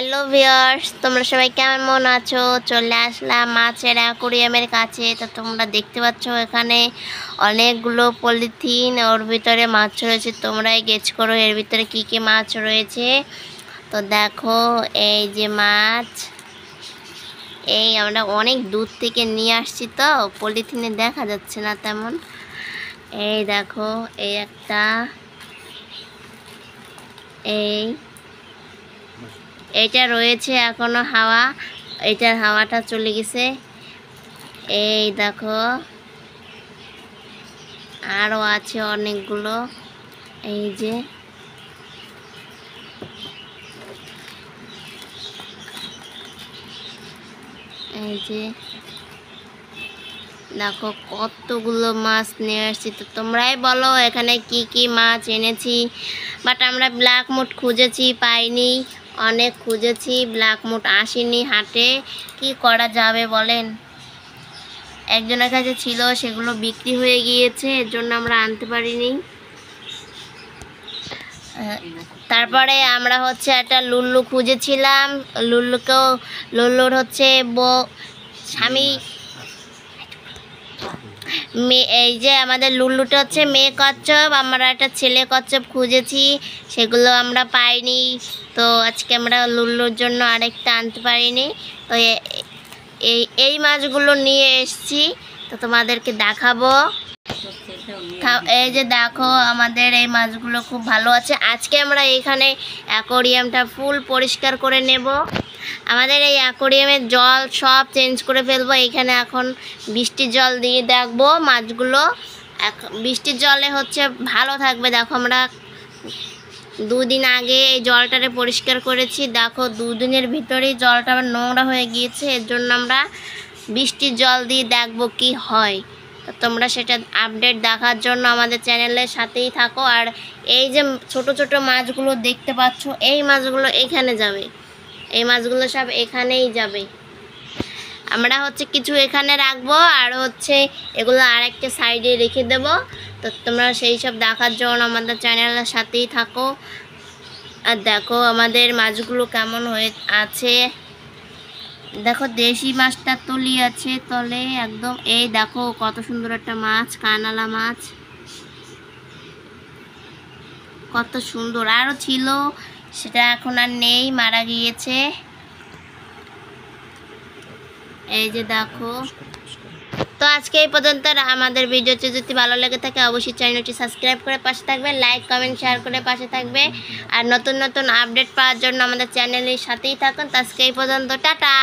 Hello viewers, তোমরা সবাই কেমন আছো? চলে আসলাম মাছের অ্যাকোরিয়ামের কাছে। তো তোমরা দেখতে পাচ্ছ এখানে অনেকগুলো পলিথিন, ওর ভিতরে মাছ রয়েছে। তোমরাই গেস করো এর ভিতরে কি কি মাছ রয়েছে। তো দেখো, এই যে মাছ, এই আমরা অনেক দূর থেকে নিয়ে আসছি, তো পলিথিনে দেখা যাচ্ছে না তেমন। এই দেখো, এই একটা, এইটা রয়েছে এখনো হাওয়া, এইটার হাওয়াটা চলে গেছে। এই দেখো, আরও আছে অনেকগুলো। এই যে দেখো কতগুলো মাছ নিয়ে আসছি। তো তোমরাই বলো এখানে কি কি মাছ এনেছি। বাট আমরা ব্ল্যাক মুড খুঁজেছি, পাইনি। অনেক খুঁজেছি, ব্ল্যাক মুড আসেনি হাটে। কি করা যাবে বলেন? একজনের কাছে ছিল, সেগুলো বিক্রি হয়ে গিয়েছে, এর জন্য আমরা আনতে পারিনি। তারপরে আমরা হচ্ছে একটা লুল্লু খুঁজেছিলাম। লুল্লুর হচ্ছে স্বামী, এই যে আমাদের লুল্লুটা হচ্ছে মেয়ে কচ্ছপ, আমরা একটা ছেলে কচ্ছপ খুঁজেছি, সেগুলো আমরা পাইনি। তো আজকে আমরা লুল্লুর জন্য আরেকটা আনতে পারিনি। তো এই মাছগুলো নিয়ে এসেছি, তো তোমাদেরকে দেখাবো। এই যে দেখো, আমাদের এই মাছগুলো খুব ভালো আছে। আজকে আমরা এখানে অ্যাকোরিয়ামটা ফুল পরিষ্কার করে নেব। আমাদের এই অ্যাকোরিয়ামের জল সব চেঞ্জ করে ফেলবো। এখানে এখন বৃষ্টির জল দিয়ে দেখবো মাছগুলো। বৃষ্টির জলে হচ্ছে ভালো থাকবে। দেখো, আমরা 2 দিন আগে এই জলটারে পরিষ্কার করেছি। দেখো, 2 দিনের ভিতরেই জলটা নোংরা হয়ে গিয়েছে। এর জন্য আমরা বৃষ্টির জল দিয়ে দেখবো কি হয়। তো তোমরা সেটা আপডেট দেখার জন্য আমাদের চ্যানেলের সাথেই থাকো। আর এই যে ছোট ছোট মাছগুলো দেখতে পাচ্ছ, এই মাছগুলো এখানে যাবে, এই মাছগুলো সব এখানেই যাবে। আমরা হচ্ছে কিছু এখানে রাখবো, আর হচ্ছে এগুলো আরেকটা সাইডে রেখে দেব। তো তোমরা সেই সব দেখার জন্য আমাদের চ্যানেলের সাথেই থাকো। আর দেখো আমাদের মাছগুলো কেমন হয়ে আছে। দেখো, দেশি মাছটা তলি আছে তলে একদম। এই দেখো কত সুন্দর একটা মাছ, কানালা মাছ, কত সুন্দর। আরও ছিল, সেটা এখন আর নেই, মারা গিয়েছে। এই যে দেখো। তো আজকে এই পর্যন্ত। আমাদের ভিডিওটি যদি ভালো লেগে থাকে অবশ্যই চ্যানেলটি সাবস্ক্রাইব করে পাশে থাকবে, লাইক কমেন্ট শেয়ার করে পাশে থাকবে। আর নতুন নতুন আপডেট পাওয়ার জন্য আমাদের চ্যানেলের সাথেই থাকুন। তো আজকে এই পর্যন্ত, টাটা।